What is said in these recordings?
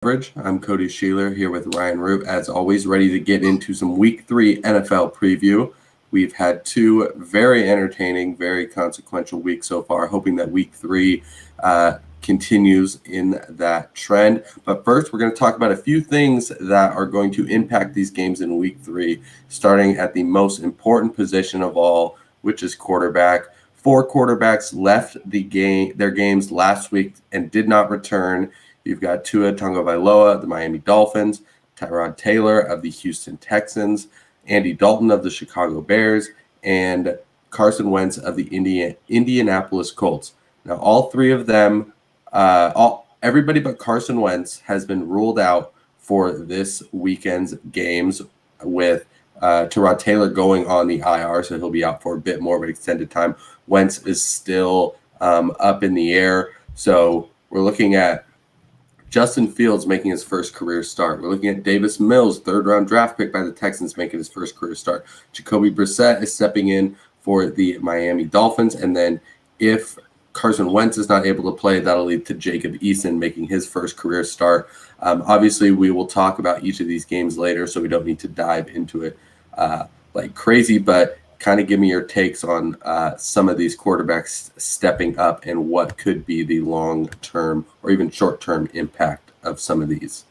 Coverage. I'm Cody Schoeler here with Ryan Root, as always, ready to get into some Week 3 NFL preview. We've had two very entertaining, very consequential weeks so far, hoping that Week 3 continues in that trend. But first, we're going to talk about a few things that are going to impact these games in Week 3, starting at the most important position of all, which is quarterback. 4 quarterbacks left their games last week and did not return. You've got Tua Tagovailoa, the Miami Dolphins, Tyrod Taylor of the Houston Texans, Andy Dalton of the Chicago Bears, and Carson Wentz of the Indianapolis Colts. Now, all three of them, everybody but Carson Wentz has been ruled out for this weekend's games, with Tyrod Taylor going on the IR, so he'll be out for a bit more of an extended time. Wentz is still up in the air, so we're looking at Justin Fields making his first career start. We're looking at Davis Mills, third-round draft pick by the Texans, making his first career start. Jacoby Brissett is stepping in for the Miami Dolphins. And then if Carson Wentz is not able to play, that'll lead to Jacob Eason making his first career start. Obviously, we will talk about each of these games later, so we don't need to dive into it like crazy. But kind of give me your takes on some of these quarterbacks stepping up and what could be the long-term or even short-term impact of some of these.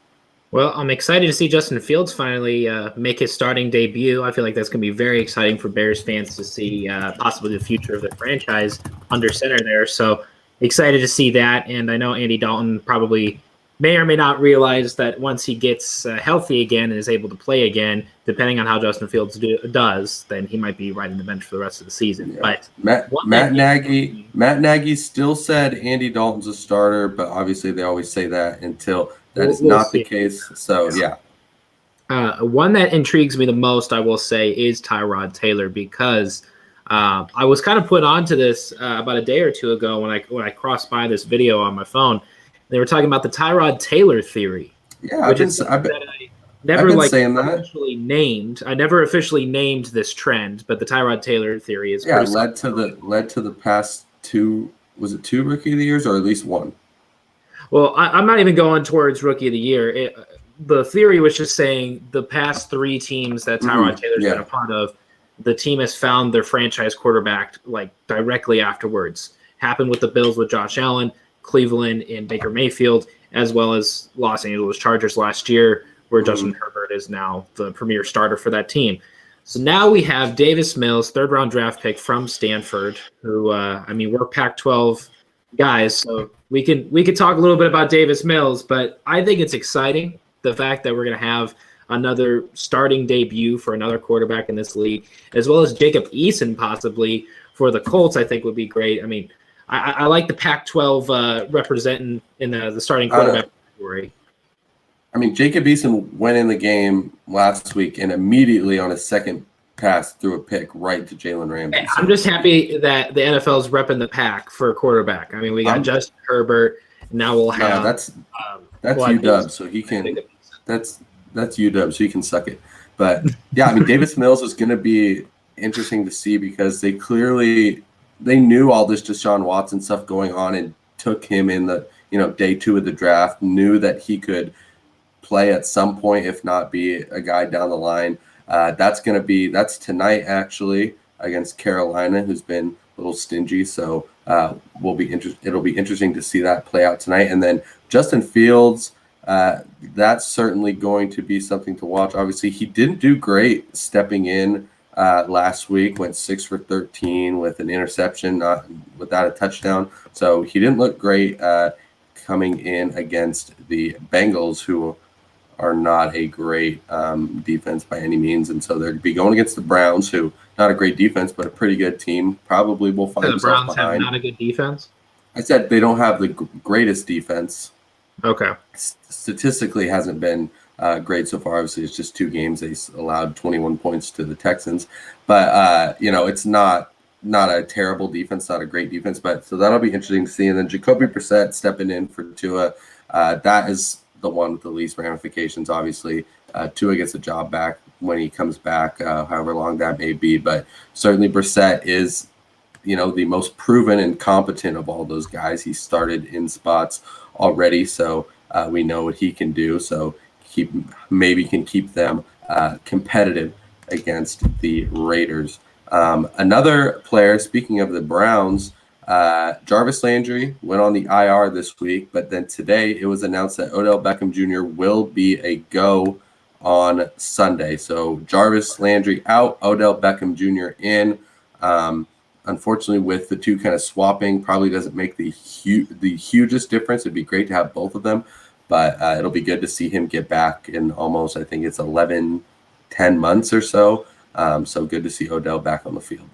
Well, I'm excited to see Justin Fields finally make his starting debut. I feel like that's going to be very exciting for Bears fans to see possibly the future of the franchise under center there. So excited to see that. And I know Andy Dalton probably may or may not realize that once he gets healthy again and is able to play again, depending on how Justin Fields does, then he might be riding the bench for the rest of the season. Yeah. But Matt Nagy still said Andy Dalton's a starter, but obviously they always say that until that is not the case. So, yeah. One that intrigues me the most, I will say, is Tyrod Taylor, because I was kind of put onto this about a day or two ago when I crossed by this video on my phone. They were talking about the Tyrod Taylor theory. Yeah, I've been saying that. I never officially named this trend, but the Tyrod Taylor theory is led to the past two. Was it 2 Rookie of the Years or at least 1? Well, I'm not even going towards Rookie of the Year. The theory was just saying the past 3 teams that Tyrod Taylor's been a part of, the team has found their franchise quarterback like directly afterwards. Happened with the Bills with Josh Allen, Cleveland and Baker Mayfield, as well as Los Angeles Chargers last year, where Justin Herbert is now the premier starter for that team. So now we have Davis Mills, third-round draft pick from Stanford, who, we're Pac-12 guys, so we could talk a little bit about Davis Mills, but I think it's exciting, the fact that we're going to have another starting debut for another quarterback in this league, as well as Jacob Eason possibly for the Colts. I think would be great. I mean, I like the Pac-12 representing in the starting quarterback category. I mean, Jacob Eason went in the game last week and immediately on his second pass threw a pick right to Jalen Ramsey. I'm just happy that the NFL is repping the pack for a quarterback. I mean, we got Justin Herbert. Now we'll have that's UW, so he can. That's UW, so he can suck it. But yeah, I mean, Davis Mills is going to be interesting to see because they knew all this Deshaun Watson stuff going on and took him in the day 2 of the draft, knew that he could play at some point, if not be a guy down the line. That's tonight actually against Carolina, who's been a little stingy. So it'll be interesting to see that play out tonight. And then Justin Fields, that's certainly going to be something to watch. Obviously, he didn't do great stepping in last week, went 6 for 13 with an interception, not without a touchdown. So he didn't look great coming in against the Bengals, who are not a great defense by any means. And so they'll be going against the Browns, who not a great defense, but a pretty good team. Probably will find themselves behind. The Browns have not a good defense? I said they don't have the greatest defense. Okay. Statistically hasn't been great so far. Obviously, it's just 2 games. They allowed 21 points to the Texans. But, it's not a terrible defense, not a great defense. But so that'll be interesting to see. And then Jacoby Brissett stepping in for Tua. That is the one with the least ramifications, obviously. Tua gets a job back when he comes back, however long that may be. But certainly Brissett is, the most proven and competent of all those guys. He started in spots already. So We know what he can do, so maybe can keep them competitive against the Raiders. Another player, speaking of the Browns, Jarvis Landry went on the IR this week, but then today it was announced that Odell Beckham Jr. will be a go on Sunday. So Jarvis Landry out, Odell Beckham Jr. in. Unfortunately, with the two kind of swapping, probably doesn't make the hugest difference. It'd be great to have both of them, but it'll be good to see him get back in almost, I think it's 10 months or so. So good to see Odell back on the field.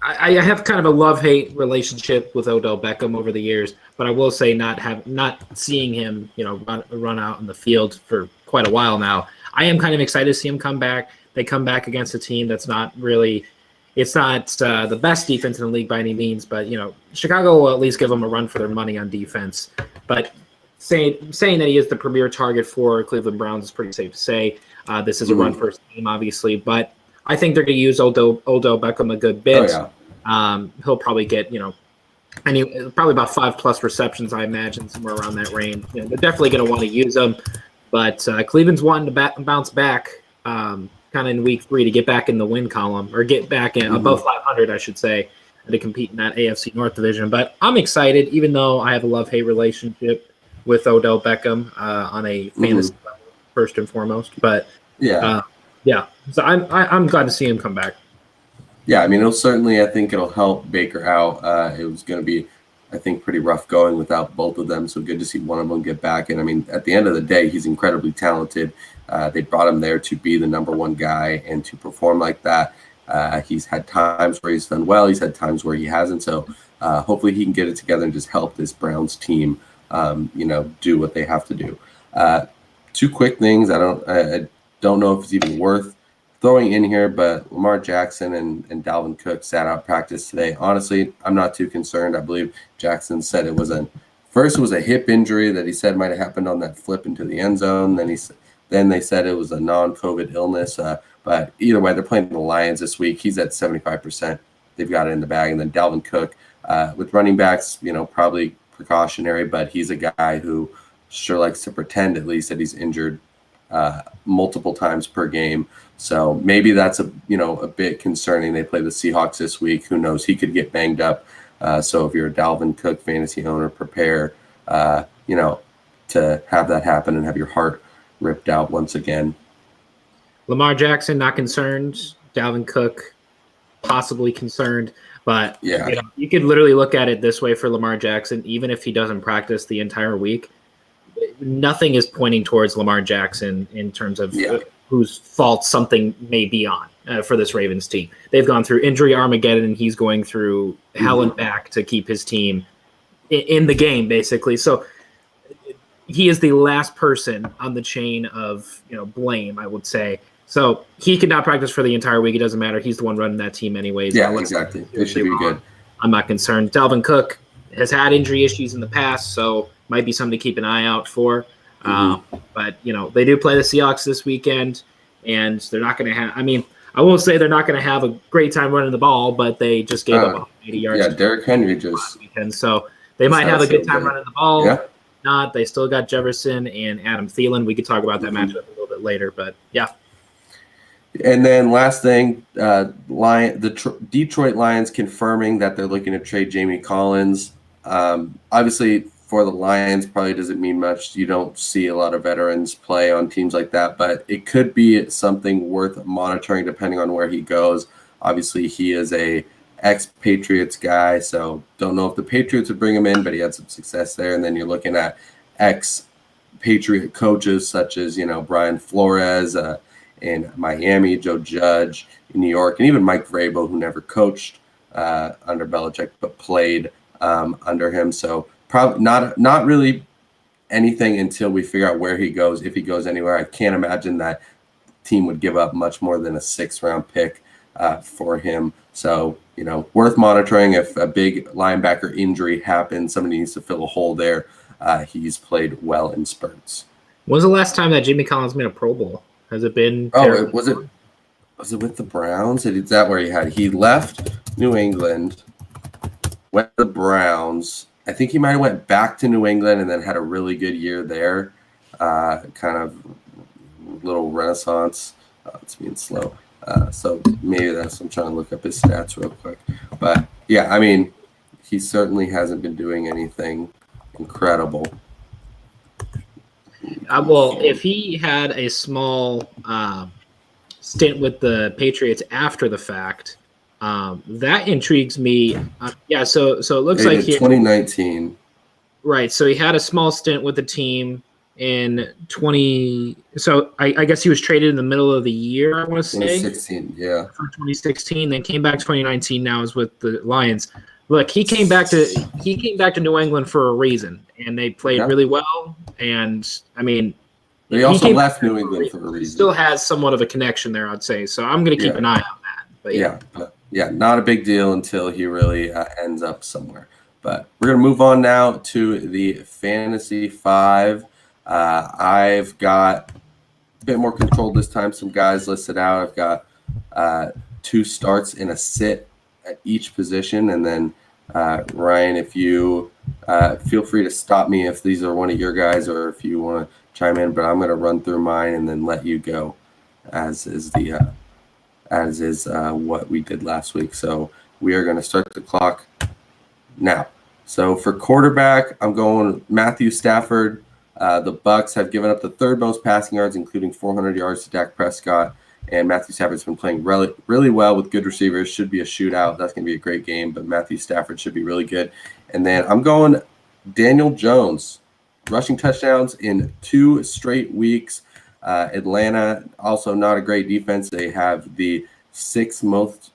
I have kind of a love-hate relationship with Odell Beckham over the years, but I will say not seeing him, run out in the field for quite a while now. I am kind of excited to see him come back. They come back against a team that's not really, it's not the best defense in the league by any means, but Chicago will at least give them a run for their money on defense. But saying that he is the premier target for Cleveland Browns is pretty safe to say. This is a run first team, obviously, but I think they're going to use Odell Beckham a good bit. Oh, yeah. He'll probably get, probably about 5+ receptions, I imagine, somewhere around that range. They're definitely going to want to use him, but Cleveland's wanting to bounce back kind of in week 3 to get back in the win column, or get back in above 500, I should say, to compete in that AFC North division. But I'm excited, even though I have a love-hate relationship with Odell Beckham on a fantasy level, first and foremost. But so I'm glad to see him come back. Yeah, I mean, I think it'll help Baker out. It was going to be, I think, pretty rough going without both of them. So good to see one of them get back. And I mean, at the end of the day, he's incredibly talented. They brought him there to be the number one guy and to perform like that. He's had times where he's done well. He's had times where he hasn't. So hopefully he can get it together and just help this Browns team, do what they have to do. 2 quick things. I don't know if it's even worth throwing in here, but Lamar Jackson and Dalvin Cook sat out practice today. Honestly, I'm not too concerned. I believe Jackson said it was a hip injury that he said might have happened on that flip into the end zone. Then they said it was a non-COVID illness. But either way, they're playing the Lions this week. He's at 75%. They've got it in the bag. And then Dalvin Cook, with running backs, probably precautionary, but he's a guy who sure likes to pretend at least that he's injured multiple times per game. So maybe that's a bit concerning. They play the Seahawks this week. Who knows? He could get banged up. So if you're a Dalvin Cook fantasy owner, prepare, to have that happen and have your heart ripped out once again. Lamar Jackson, not concerned. Dalvin Cook, possibly concerned. But you could literally look at it this way for Lamar Jackson. Even if he doesn't practice the entire week, nothing is pointing towards Lamar Jackson in terms of whose fault something may be on for this Ravens team. They've gone through injury Armageddon, and he's going through hell and back to keep his team in the game, basically. So he is the last person on the chain of blame, I would say. So he could not practice for the entire week. It doesn't matter. He's the one running that team anyways. Yeah, exactly. It should be good. I'm not concerned. Dalvin Cook has had injury issues in the past, so might be something to keep an eye out for. But, they do play the Seahawks this weekend, and they're not going to have – I won't say they're not going to have a great time running the ball, but they just gave up 180 yards. Yeah, Derrick Henry just – weekend, so they might have a good time running the ball. Yeah. Not. They still got Jefferson and Adam Thielen. We could talk about that matchup a little bit later, but yeah. And then last thing, Detroit Lions confirming that they're looking to trade Jamie Collins. Obviously, for the Lions, probably doesn't mean much. You don't see a lot of veterans play on teams like that, but it could be something worth monitoring depending on where he goes. Obviously, he is a ex-Patriots guy, so don't know if the Patriots would bring him in, but he had some success there. And then you're looking at ex-Patriot coaches such as, Brian Flores in Miami, Joe Judge in New York, and even Mike Vrabel, who never coached under Belichick but played under him. So probably not really anything until we figure out where he goes. If he goes anywhere, I can't imagine that team would give up much more than a 6th-round pick for him. So, worth monitoring. If a big linebacker injury happens, somebody needs to fill a hole there. He's played well in spurts. When was the last time that Jimmy Collins made a Pro Bowl? Has it been? Was it with the Browns? Is that where he left New England, went to the Browns, I think he might have went back to New England and then had a really good year there. Kind of little renaissance. It's being slow. So maybe I'm trying to look up his stats real quick. But yeah, I mean, he certainly hasn't been doing anything incredible. Well, if he had a small stint with the Patriots after the fact, that intrigues me. So it looks like 2019. Right. So he had a small stint with the team in 20. So I guess he was traded in the middle of the year, I want to say. 2016, yeah. For 2016, then came back 2019. Now is with the Lions. Look, he came back to New England for a reason, and they played really well. And I mean, he also left New England for a reason. Still has somewhat of a connection there, I'd say. So I'm going to keep an eye on that. But yeah, not a big deal until he really ends up somewhere. But we're going to move on now to the Fantasy 5. I've got a bit more control this time. Some guys listed out. I've got 2 starts and a sit at each position. And then, Ryan, if you feel free to stop me if these are one of your guys or if you want to chime in. But I'm going to run through mine and then let you go, as is what we did last week. So we are going to start the clock now. So for quarterback, I'm going Matthew Stafford. The Bucs have given up the 3rd most passing yards, including 400 yards to Dak Prescott. And Matthew Stafford's been playing really well with good receivers. Should be a shootout. That's going to be a great game, but Matthew Stafford should be really good. And then I'm going Daniel Jones, rushing touchdowns in 2 straight weeks. Atlanta, also not a great defense. They have the 6th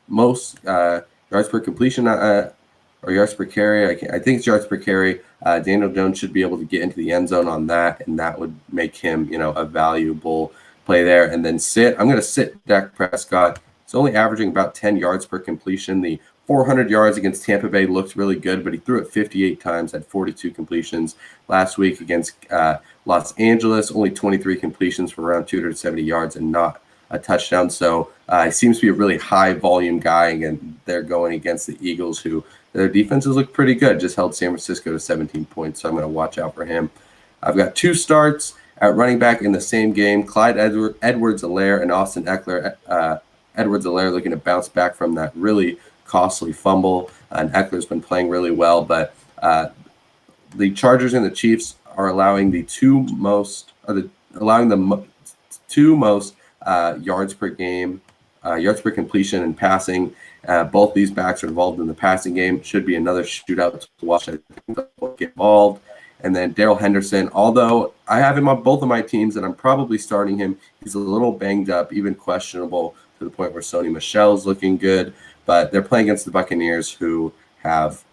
most yards per completion or yards per carry. I think it's yards per carry. Daniel Jones should be able to get into the end zone on that, and that would make him, a valuable play there. And then I'm going to sit Dak Prescott. He's only averaging about 10 yards per completion. The 400 yards against Tampa Bay looked really good, but he threw it 58 times, had 42 completions. Last week against Los Angeles, only 23 completions for around 270 yards and not a touchdown. So he seems to be a really high volume guy, and they're going against the Eagles, who their defenses look pretty good. Just held San Francisco to 17 points, so I'm going to watch out for him. I've got 2 starts at running back in the same game. Clyde Edwards-Helaire and Austin Eckler. Edwards-Helaire looking to bounce back from that really costly fumble, and Eckler's been playing really well. But the Chargers and the Chiefs are allowing the 2 most yards per game, yards per completion and passing. Both these backs are involved in the passing game. Should be another shootout to watch. I think they'll get involved. And then Darrell Henderson, although I have him on both of my teams and I'm probably starting him, he's a little banged up, even questionable to the point where Sony Michel's looking good. But they're playing against the Buccaneers, who have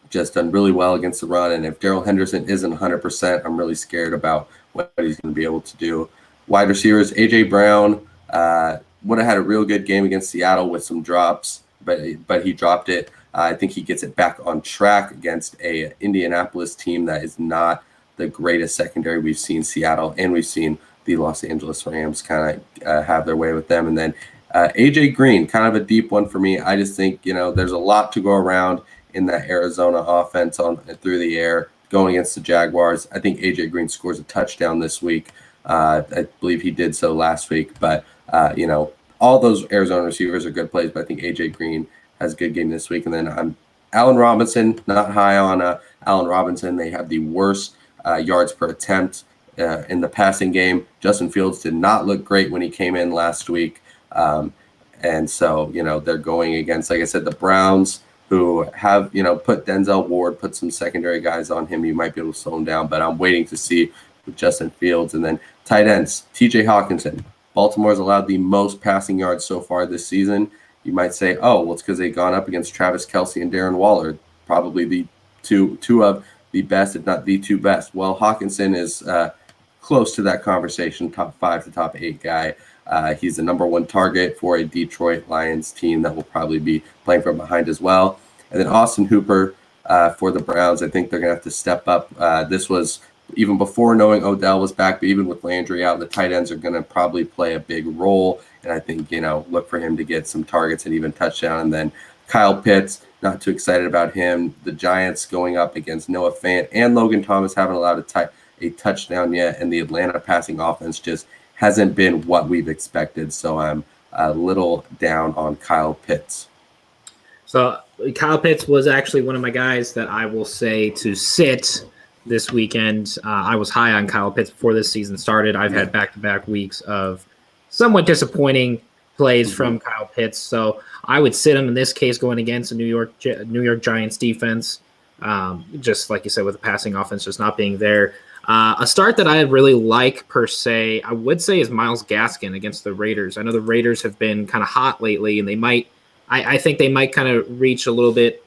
just done really well against the run. And if Darrell Henderson isn't 100%, I'm really scared about what he's going to be able to do. Wide receivers, A.J. Brown would have had a real good game against Seattle with some drops, but he dropped it. I think he gets it back on track against a Indianapolis team that is not the greatest secondary. We've seen Seattle and we've seen the Los Angeles Rams kind of have their way with them. And then A.J. Green, kind of a deep one for me. I just think, there's a lot to go around in that Arizona offense through the air going against the Jaguars. I think A.J. Green scores a touchdown this week. I believe he did so last week. But, all those Arizona receivers are good plays, but I think A.J. Green has a good game this week. And then Allen Robinson, not high on Allen Robinson. They have the worst yards per attempt in the passing game. Justin Fields did not look great when he came in last week. And so, they're going against, like I said, the Browns, who have, put Denzel Ward, put some secondary guys on him. You might be able to slow him down, but I'm waiting to see with Justin Fields. And then tight ends, T.J. Hawkinson. Baltimore's allowed the most passing yards so far this season. You might say, oh, well, it's because they've gone up against Travis Kelce and Darren Waller, probably the two of the best, if not the 2 best. Well, Hawkinson is close to that conversation, top 5 to top 8 guy. He's the number 1 target for a Detroit Lions team that will probably be playing from behind as well. And then Austin Hooper for the Browns. I think they're going to have to step up. This was even before knowing Odell was back, but even with Landry out, the tight ends are going to probably play a big role. And I think, look for him to get some targets and even touchdown. And then Kyle Pitts, not too excited about him. The Giants going up against Noah Fant and Logan Thomas haven't allowed a touchdown yet, and the Atlanta passing offense just hasn't been what we've expected. So I'm a little down on Kyle Pitts. So Kyle Pitts was actually one of my guys that I will say to sit this weekend. I was high on Kyle Pitts before this season started. I've had back-to-back weeks of somewhat disappointing plays from Kyle Pitts, so I would sit him in this case going against a New York Giants defense. Just like you said, with the passing offense just not being there. A start that I really like per se, I would say, is Myles Gaskin against the Raiders. I know the Raiders have been kind of hot lately, and they might. I think they might kind of reach a little bit,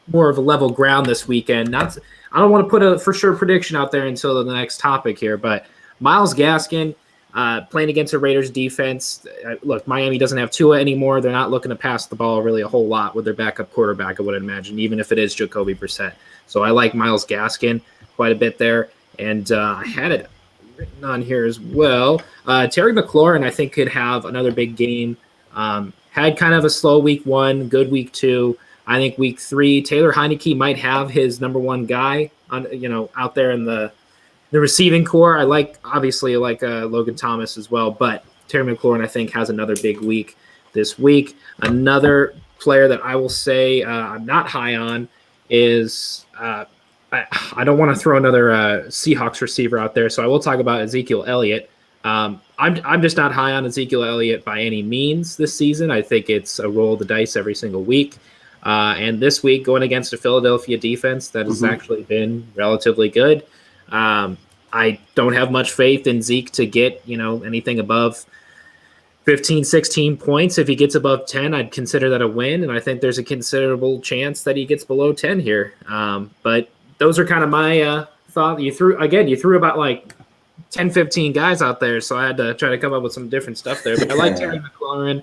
more of a level ground this weekend. I don't want to put a for sure prediction out there until the next topic here, but Myles Gaskin playing against a Raiders defense. Look, Miami doesn't have Tua anymore. They're not looking to pass the ball really a whole lot with their backup quarterback, I would imagine, even if it is Jacoby Brissett. So I like Myles Gaskin quite a bit there. And I had it written on here as well. Terry McLaurin, I think, could have another big game. Had kind of a slow week 1, good week 2. I think week 3, Taylor Heineke might have his number 1 guy on, out there in the receiving core. I like Logan Thomas as well, but Terry McLaurin, I think, has another big week this week. Another player that I will say I'm not high on is I don't want to throw another Seahawks receiver out there, so I will talk about Ezekiel Elliott. I'm just not high on Ezekiel Elliott by any means this season. I think it's a roll of the dice every single week. And this week, going against a Philadelphia defense that has actually been relatively good. I don't have much faith in Zeke to get, anything above 15, 16 points. If he gets above 10, I'd consider that a win. And I think there's a considerable chance that he gets below 10 here. But those are kind of my thought. You threw about like 10, 15 guys out there, so I had to try to come up with some different stuff there. But I like Terry McLaurin.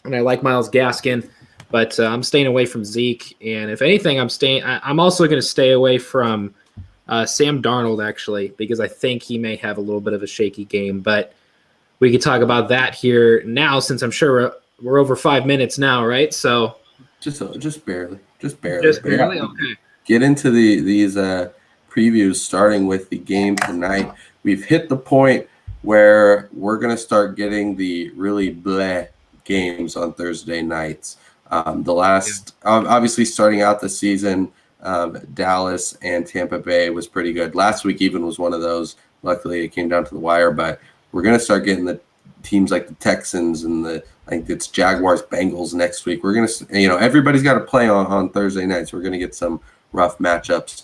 And I like Myles Gaskin, but I'm staying away from Zeke. And if anything, I'm also going to stay away from Sam Darnold, actually, because I think he may have a little bit of a shaky game. But we could talk about that here now, since I'm sure we're over 5 minutes now, right? So just barely. Okay. Get into these previews, starting with the game tonight. We've hit the point where we're going to start getting the really bleh games on Thursday nights. Obviously starting out the season, Dallas and Tampa Bay was pretty good. Last week even was one of those. Luckily it came down to the wire, but we're going to start getting the teams like the Texans and it's Jaguars, Bengals next week. We're going to, everybody's got to play on Thursday nights. We're going to get some rough matchups.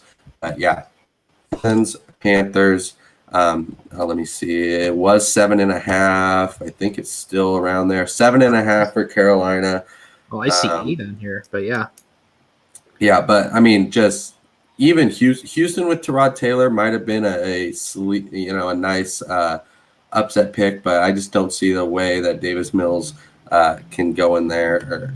Panthers. Let me see. It was 7.5. I think it's still around there. 7.5 for Carolina. Oh, I see 8 on here, but yeah. Yeah, but I mean, just even Houston with Tyrod Taylor might have been a nice upset pick, but I just don't see the way that Davis Mills can go in there, or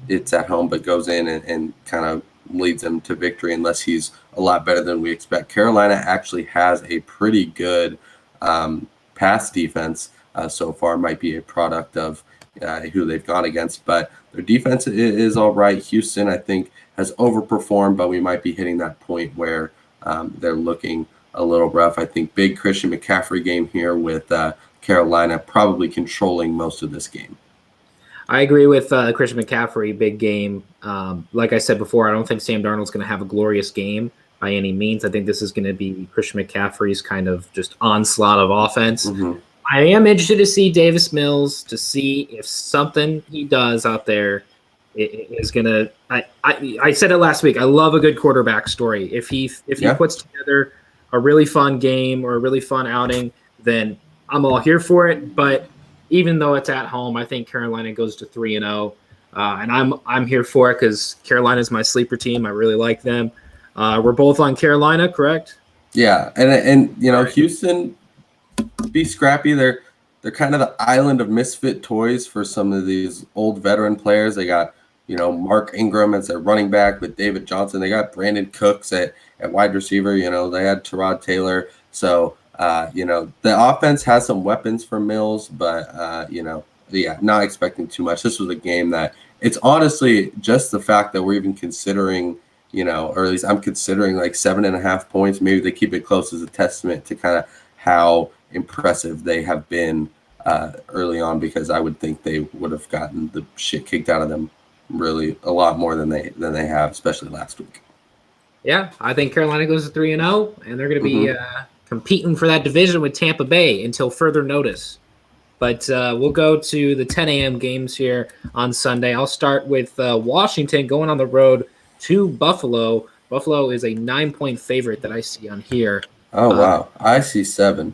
it's at home, but goes in and kind of leads them to victory unless he's a lot better than we expect. Carolina actually has a pretty good pass defense so far. Might be a product of who they've gone against, but their defense is all right. Houston, I think, has overperformed, but we might be hitting that point where they're looking a little rough. I think big Christian McCaffrey game here with Carolina probably controlling most of this game. I agree with Christian McCaffrey, big game. Like I said before, I don't think Sam Darnold's going to have a glorious game by any means. I think this is going to be Christian McCaffrey's kind of just onslaught of offense. I am interested to see Davis Mills, to see if something he does out there is going to – I said it last week. I love a good quarterback story. If he puts together a really fun game or a really fun outing, then I'm all here for it. But – even though it's at home, I think Carolina goes to 3-0, and I'm here for it because Carolina's my sleeper team. I really like them. We're both on Carolina, correct? Yeah, and Houston, be scrappy. They're kind of the island of misfit toys for some of these old veteran players. They got Mark Ingram as their running back with David Johnson. They got Brandon Cooks at wide receiver. They had Tyrod Taylor. So. The offense has some weapons for Mills, but not expecting too much. This was a game that it's honestly just the fact that we're even considering, or at least I'm considering like 7.5 points. Maybe they keep it close as a testament to kind of how impressive they have been early on, because I would think they would have gotten the shit kicked out of them really a lot more than they have, especially last week. Yeah, I think Carolina goes to 3-0, and they're going to be competing for that division with Tampa Bay until further notice. But we'll go to the 10 a.m. games here on Sunday. I'll start with Washington going on the road to Buffalo. Buffalo is a 9-point favorite that I see on here. Oh, wow. I see 7.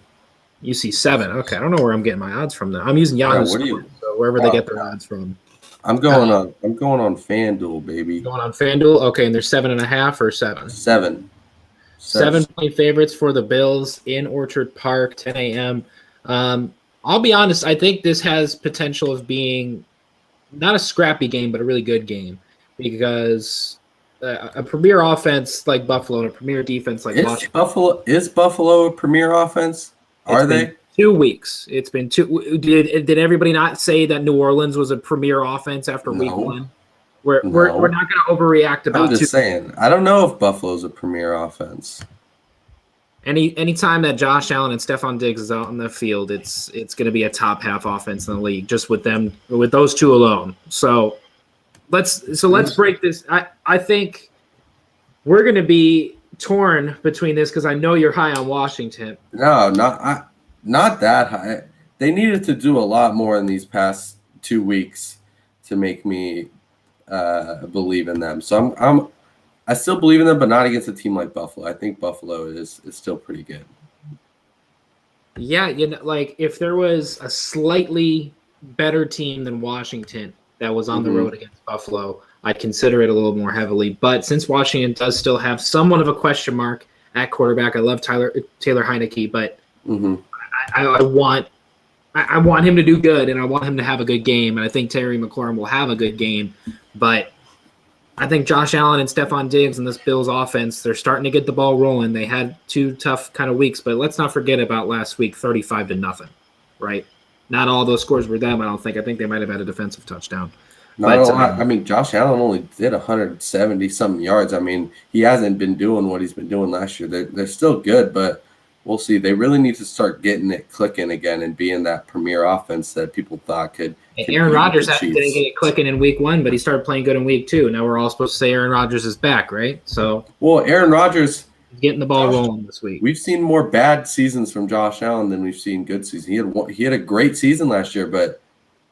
You see 7. Okay, I don't know where I'm getting my odds from now. I'm using Yahoo Sports, so wherever they get their odds from. I'm going on FanDuel, baby. Going on FanDuel? Okay, and there's 7.5 or 7? 7. 7-point favorites for the Bills in Orchard Park, 10 a.m. I'll be honest, I think this has potential of being not a scrappy game, but a really good game, because a premier offense like Buffalo and a premier defense like Washington. Is Buffalo a premier offense? Are they? 2 weeks. It's been 2. Did everybody not say that New Orleans was a premier offense after week 1? We're not going to overreact about. I'm just saying. I don't know if Buffalo's a premier offense. Anytime that Josh Allen and Stephon Diggs is out on the field, it's going to be a top half offense in the league, just with those two alone. So let's break this. I think we're going to be torn between this, because I know you're high on Washington. No, not that high. They needed to do a lot more in these past 2 weeks to make me believe in them. So I still believe in them, but not against a team like Buffalo. I think Buffalo is still pretty good. Yeah, like if there was a slightly better team than Washington that was on the road against Buffalo, I'd consider it a little more heavily. But since Washington does still have somewhat of a question mark at quarterback, I love Taylor Heineke, but I want him to do good, and I want him to have a good game, and I think Terry McLaurin will have a good game. But I think Josh Allen and Stephon Diggs and this Bills offense, they're starting to get the ball rolling. They had 2 tough kind of weeks, but let's not forget about last week, 35-0, right? Not all those scores were them, I don't think. I think they might have had a defensive touchdown. Josh Allen only did 170-something yards. I mean, he hasn't been doing what he's been doing last year. They're still good, but we'll see. They really need to start getting it clicking again and being that premier offense that people thought could. Aaron Rodgers didn't get it clicking in week 1, but he started playing good in week 2. Now we're all supposed to say Aaron Rodgers is back, right? Aaron Rodgers is getting the ball rolling this week. We've seen more bad seasons from Josh Allen than we've seen good seasons. He had a great season last year, but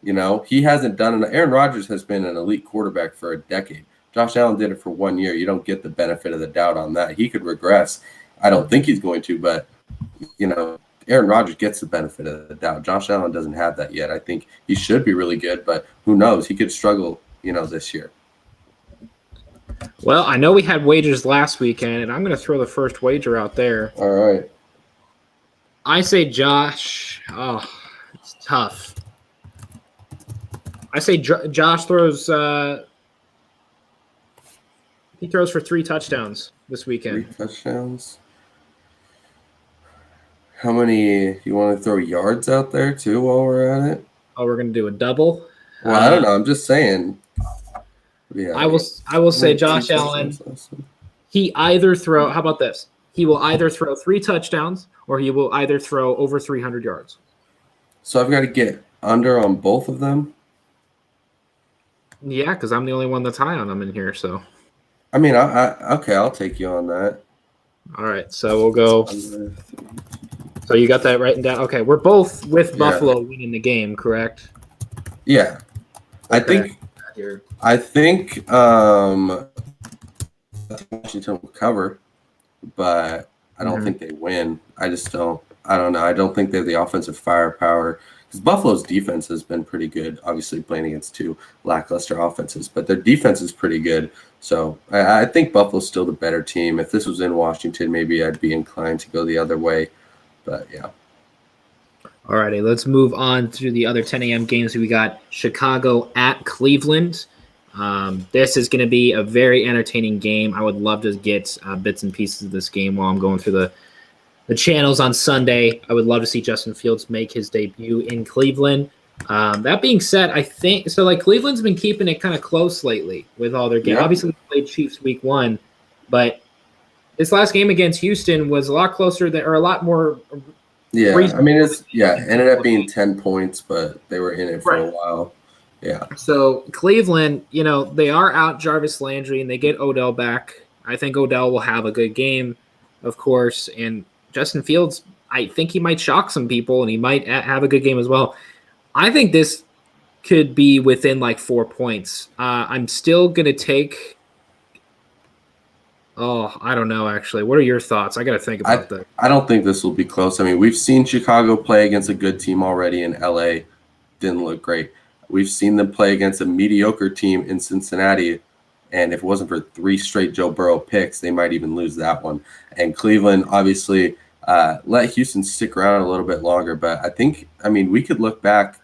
he hasn't done enough. Aaron Rodgers has been an elite quarterback for a decade. Josh Allen did it for 1 year. You don't get the benefit of the doubt on that. He could regress. I don't think he's going to, but Aaron Rodgers gets the benefit of the doubt. Josh Allen doesn't have that yet. I think he should be really good, but who knows? He could struggle, this year. Well, I know we had wagers last weekend, and I'm going to throw the first wager out there. All right. I say Josh. Oh, it's tough. I say Josh throws. He throws for 3 touchdowns this weekend. 3 touchdowns. How many? You want to throw yards out there too while we're at it? Oh, we're going to do a double? Well, I don't know. I'm just saying. Yeah. I will say Josh Allen. He either throw. How about this? He will either throw 3 touchdowns, or he will either throw over 300 yards. So I've got to get under on both of them. Yeah, because I'm the only one that's high on them in here. So. I mean, okay, I'll take you on that. All right, so we'll go. So you got that written down? Okay, we're both with Buffalo winning the game, correct? Yeah, okay. I think Washington will cover, but I don't think they win. I don't know. I don't think they have the offensive firepower, because Buffalo's defense has been pretty good, obviously playing against 2 lackluster offenses, but their defense is pretty good. So I think Buffalo's still the better team. If this was in Washington, maybe I'd be inclined to go the other way. But, yeah. All righty, let's move on to the other 10 a.m. games. We got Chicago at Cleveland. This is going to be a very entertaining game. I would love to get bits and pieces of this game while I'm going through the channels on Sunday. I would love to see Justin Fields make his debut in Cleveland. That being said, I think so. Like Cleveland's been keeping it kind of close lately with all their games. Yeah. Obviously, they played Chiefs week 1, but this last game against Houston was a lot closer than, or a lot more. Yeah, I mean, ended up being 10 points, but they were in it for a while. Yeah. So Cleveland, they are out Jarvis Landry and they get Odell back. I think Odell will have a good game, of course. And Justin Fields, I think he might shock some people and he might have a good game as well. I think this could be within like 4 points. I'm still going to take. Oh, I don't know, actually. What are your thoughts? I got to think about that. I don't think this will be close. I mean, we've seen Chicago play against a good team already in LA. Didn't look great. We've seen them play against a mediocre team in Cincinnati. And if it wasn't for 3 straight Joe Burrow picks, they might even lose that one. And Cleveland, obviously, let Houston stick around a little bit longer. But we could look back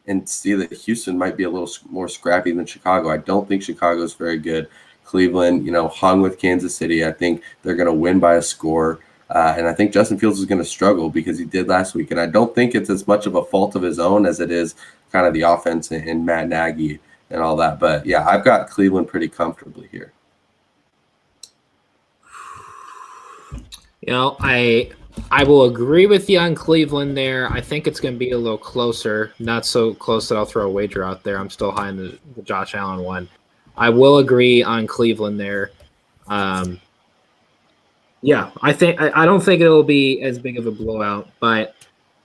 and see that Houston might be a little more scrappy than Chicago. I don't think Chicago's very good. Cleveland, hung with Kansas City. I think they're going to win by a score. And I think Justin Fields is going to struggle because he did last week. And I don't think it's as much of a fault of his own as it is kind of the offense and Matt Nagy and all that. But, yeah, I've got Cleveland pretty comfortably here. I will agree with you on Cleveland there. I think it's going to be a little closer. Not so close that I'll throw a wager out there. I'm still high in the Josh Allen one. I will agree on Cleveland there. I don't think it'll be as big of a blowout, but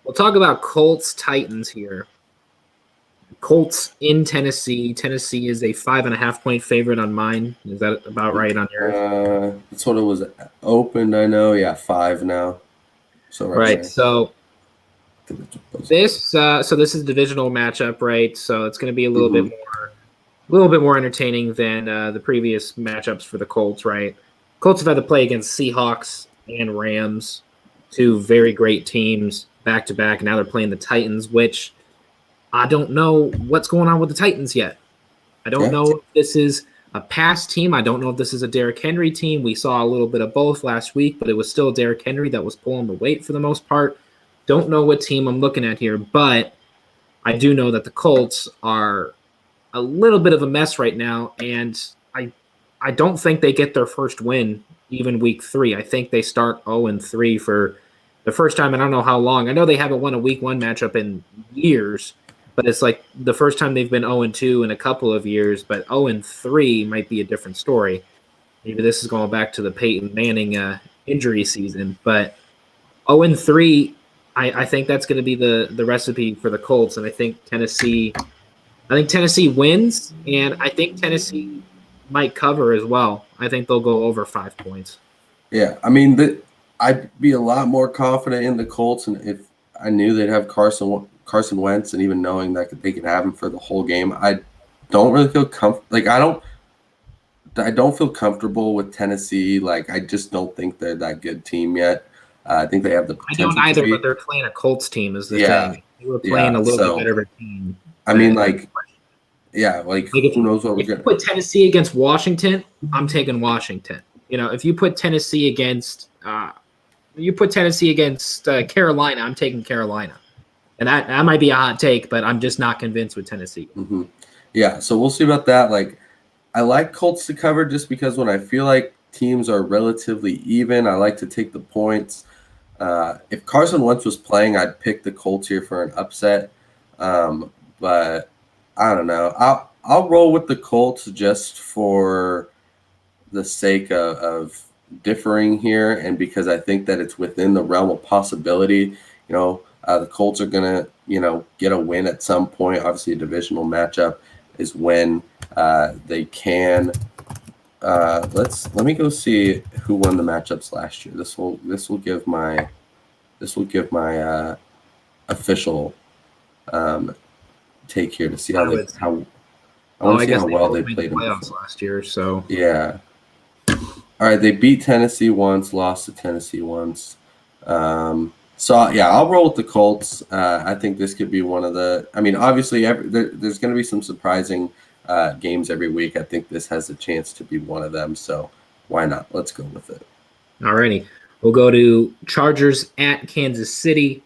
we'll talk about Colts Titans here. Colts in Tennessee. Tennessee is a 5.5 point favorite on mine. Is that about right on yours? That's what it was opened, I know. Yeah, 5 now. So right. So this is a divisional matchup, right? So it's going to be a little bit more entertaining than the previous matchups for the Colts, right? Colts have had to play against Seahawks and Rams, 2 very great teams back to back. Now they're playing the Titans, which I don't know what's going on with the Titans yet. I don't know if this is a pass team. I don't know if this is a Derrick Henry team. We saw a little bit of both last week, but it was still Derrick Henry that was pulling the weight for the most part. Don't know what team I'm looking at here, but I do know that the Colts are a little bit of a mess right now, and I don't think they get their first win even week 3. I think they start 0-3 for the first time in I don't know how long. I know they haven't won a week 1 matchup in years, but it's like the first time they've been 0-2 in a couple of years, but 0-3 might be a different story. Maybe this is going back to the Peyton Manning injury season, but 0-3, I think that's going to be the recipe for the Colts, and I think Tennessee wins, and I think Tennessee might cover as well. I think they'll go over 5 points. Yeah, I mean, I'd be a lot more confident in the Colts, and if I knew they'd have Carson Wentz, and even knowing that they could have him for the whole game, I don't really feel I don't feel comfortable with Tennessee. Like, I just don't think they're that good team yet. I think they have the potential. I don't either, but they're playing a Colts team is the thing. They were playing a little bit better of a team. I mean, who knows what we're going to put Tennessee against Washington, I'm taking Washington. If you put Tennessee against Carolina, I'm taking Carolina. And that might be a hot take, but I'm just not convinced with Tennessee. Mm-hmm. Yeah, so we'll see about that. Like, I like Colts to cover just because when I feel like teams are relatively even, I like to take the points. If Carson Wentz was playing, I'd pick the Colts here for an upset. But I don't know. I'll roll with the Colts just for the sake of differing here, and because I think that it's within the realm of possibility. The Colts are gonna, get a win at some point. Obviously, a divisional matchup is when they can. Let me go see who won the matchups last year. This will give my official take here to see how well they played in playoffs last year. So yeah. All right, they beat Tennessee once, lost to Tennessee once. So yeah, I'll roll with the Colts. I think this could be one of the. I mean, obviously, there's going to be some surprising games every week. I think this has a chance to be one of them. So why not? Let's go with it. Alrighty, we'll go to Chargers at Kansas City.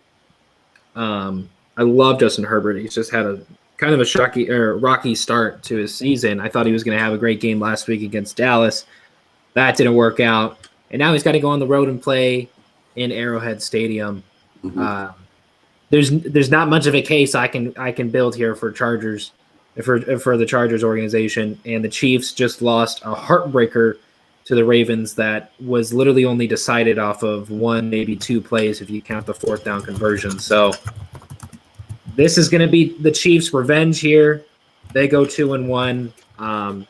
I I love Justin Herbert. He's just had a kind of a rocky start to his season. I thought he was going to have a great game last week against Dallas. That didn't work out. And now he's got to go on the road and play in Arrowhead Stadium. Mm-hmm. There's not much of a case I can build here for Chargers for the Chargers organization. And the Chiefs just lost a heartbreaker to the Ravens that was literally only decided off of one, maybe two plays if you count the fourth down conversion. So this is going to be the Chiefs' revenge here. They go 2-1.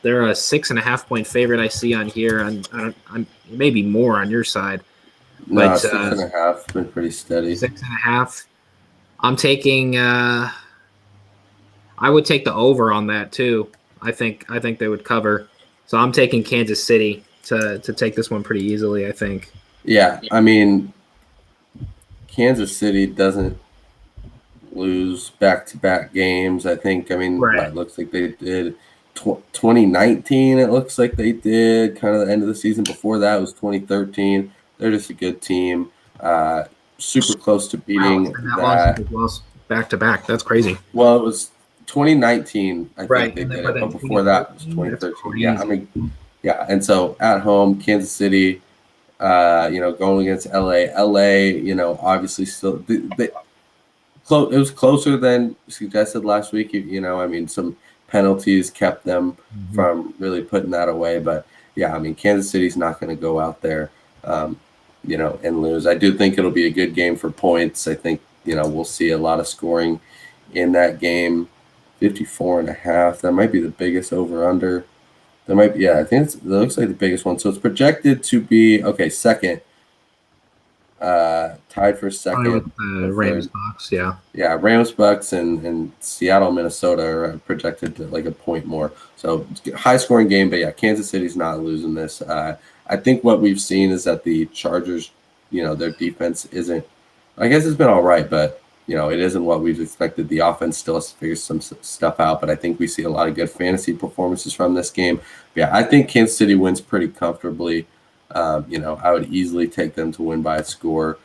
They're a 6.5-point favorite I see on here. I'm maybe more on your side. No, 6.5 been pretty steady. 6.5. I'm taking. I would take the over on that too. I think they would cover. So I'm taking Kansas City to take this one pretty easily. I think. Yeah, I mean, Kansas City doesn't lose back-to-back games. I think. I mean, It looks like they did 2019. It looks like they did kind of the end of the season. Before that was 2013. They're just a good team. Super close to beating that. Back-to-back. That's crazy. Well, it was 2019. I think they did it, but before that was 2013. Yeah, I mean, yeah. And so at home, Kansas City, going against LA. LA, obviously still it was closer than suggested last week. I mean, some penalties kept them from really putting that away. But yeah, I mean, Kansas City's not going to go out there, and lose. I do think it'll be a good game for points. I think, we'll see a lot of scoring in that game. 54.5. That might be the biggest over/under. That might be, I think it looks like the biggest one. So it's projected to be second. Tied for second. With Rams Bucks, yeah. Yeah, Rams Bucks and Seattle, Minnesota are projected to like a point more. So high scoring game, but yeah, Kansas City's not losing this. I think what we've seen is that the Chargers, their defense isn't. I guess it's been all right, but it isn't what we've expected. The offense still has to figure some stuff out, but I think we see a lot of good fantasy performances from this game. But yeah, I think Kansas City wins pretty comfortably. I would easily take them to win by a score.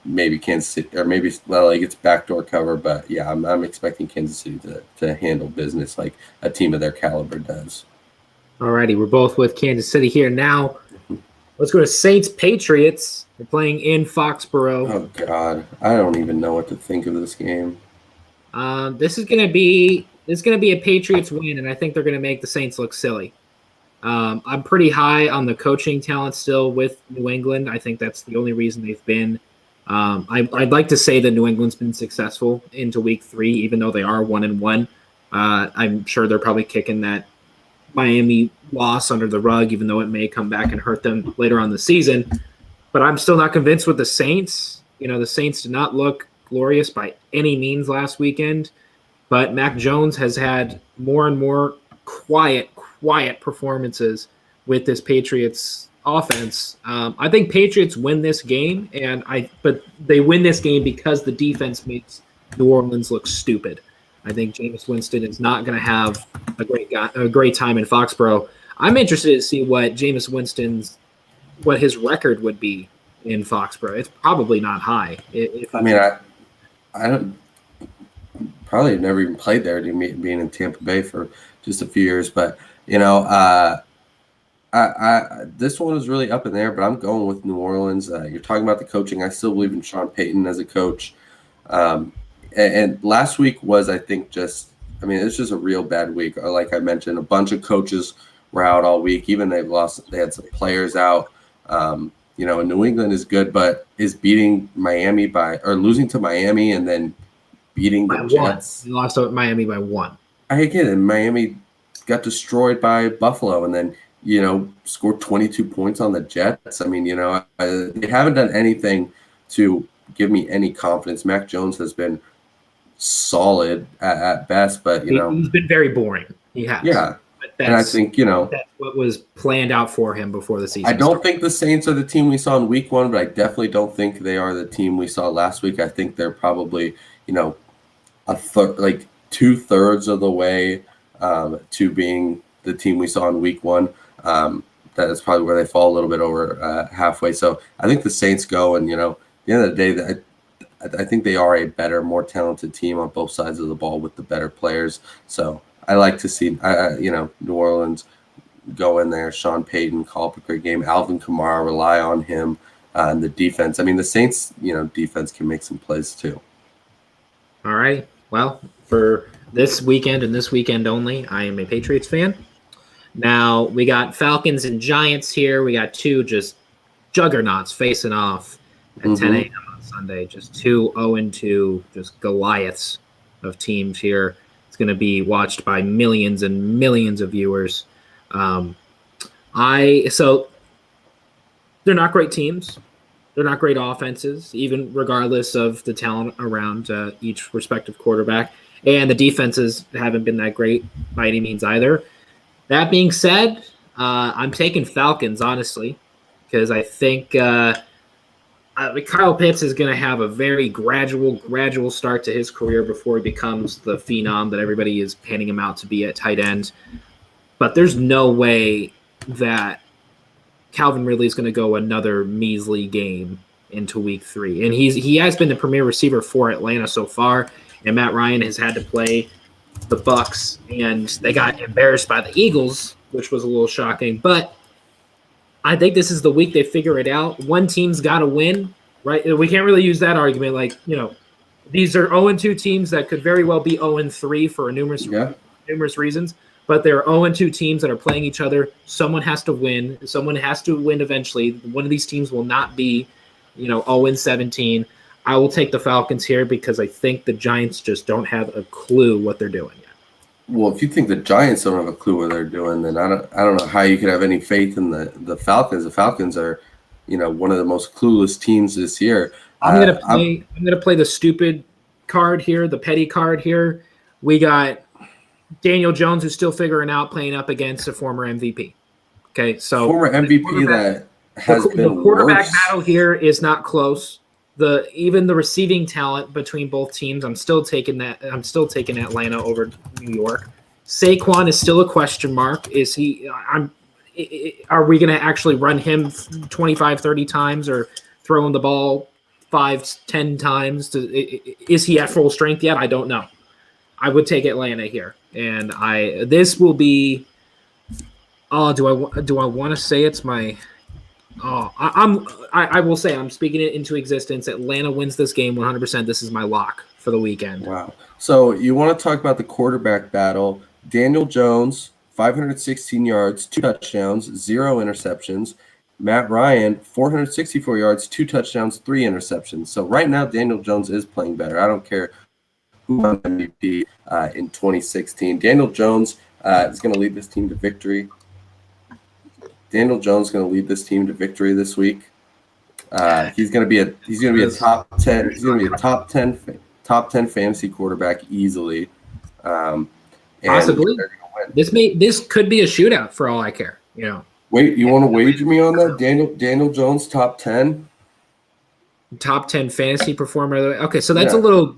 Maybe Kansas City or maybe LA gets backdoor cover, but yeah, I'm expecting Kansas City to handle business like a team of their caliber does. Alrighty, we're both with Kansas City here now. Let's go to Saints Patriots. They're playing in Foxborough. Oh God, I don't even know what to think of this game. This is gonna be a Patriots win, and I think they're gonna make the Saints look silly. I'm pretty high on the coaching talent still with New England. I think that's the only reason they've been. I'd like to say that New England's been successful into Week 3, even though they are 1-1. I'm sure they're probably kicking that Miami loss under the rug, even though it may come back and hurt them later on the season. But I'm still not convinced with the Saints. The Saints did not look glorious by any means last weekend, but Mac Jones has had more and more quiet performances with this Patriots offense. I think Patriots win this game, but they win this game because the defense makes New Orleans look stupid. I think Jameis Winston is not going to have a great time in Foxborough. I'm interested to see what his record would be in Foxborough. It's probably not high. I don't probably never even played there, being in Tampa Bay for just a few years, but this one is really up in there, but I'm going with New Orleans. You're talking about the coaching. I still believe in Sean Payton as a coach. And last week was, I think, it's just a real bad week. Like I mentioned, a bunch of coaches were out all week. Even they had some players out. New England is good, but is beating Miami losing to Miami and then beating the Jets. They lost to Miami by 1. I get it. Miami got destroyed by Buffalo and then, scored 22 points on the Jets. They haven't done anything to give me any confidence. Mac Jones has been solid at best, but, he's been very boring. He has. Yeah. And I think, that's what was planned out for him before the season I don't think the Saints are the team we saw in Week 1, but I definitely don't think they are the team we saw last week. I think they're probably, 2/3 of the way to being the team we saw in Week 1. That is probably where they fall a little bit over halfway. So I think the Saints go, and at the end of the day, I think they are a better, more talented team on both sides of the ball with the better players. So I like to see, New Orleans go in there. Sean Payton call up a great game. Alvin Kamara, rely on him. And the defense. I mean, the Saints, defense can make some plays too. All right. Well, for this weekend and this weekend only, I am a Patriots fan. Now, we got Falcons and Giants here. We got two just juggernauts facing off at 10 a.m. on Sunday. Just two 0-2, just Goliaths of teams here. It's going to be watched by millions and millions of viewers. So they're not great teams. They're not great offenses, even regardless of the talent around each respective quarterback. And the defenses haven't been that great by any means either. That being said, I'm taking Falcons, honestly, because I think Kyle Pitts is going to have a very gradual start to his career before he becomes the phenom that everybody is panning him out to be at tight end. But there's no way that Calvin Ridley is going to go another measly game into week 3. And he has been the premier receiver for Atlanta so far, and Matt Ryan has had to play the Bucs, and they got embarrassed by the Eagles, which was a little shocking. But I think this is the week they figure it out. One team's got to win, right? We can't really use that argument. These are 0-2 teams that could very well be 0-3 for numerous reasons. But there are 0-2 teams that are playing each other. Someone has to win. Someone has to win eventually. One of these teams will not be, 0-17. I will take the Falcons here because I think the Giants just don't have a clue what they're doing yet. Well, if you think the Giants don't have a clue what they're doing, then I don't know how you could have any faith in the Falcons. The Falcons are, one of the most clueless teams this year. I'm gonna play the stupid card here, the petty card here. We got Daniel Jones, who's still figuring out playing up against a former MVP. Okay, so former MVP that has been the quarterback worse. battle here is not close. Even the receiving talent between both teams, I'm still taking Atlanta over New York. Saquon is still a question mark. Are we going to actually run him 25, 30 times or throwing the ball 5-10 times? Is he at full strength yet? I don't know. I would take Atlanta here, and this will be. Oh, do I want to say it's my? Oh, I will say I'm speaking it into existence. Atlanta wins this game 100%. This is my lock for the weekend. Wow. So you want to talk about the quarterback battle? Daniel Jones, 516 yards, 2 touchdowns, 0 interceptions. Matt Ryan, 464 yards, 2 touchdowns, 3 interceptions. So right now, Daniel Jones is playing better. I don't care who won MVP in 2016. Daniel Jones is going to lead this team to victory. Daniel Jones is going to lead this team to victory this week. He's going to be a top 10. He's going to be a top 10 fantasy quarterback easily. Possibly. This could be a shootout for all I care. Wait, you want to wager me on that? Daniel Jones top 10? Top 10 fantasy performer. Okay, so that's a little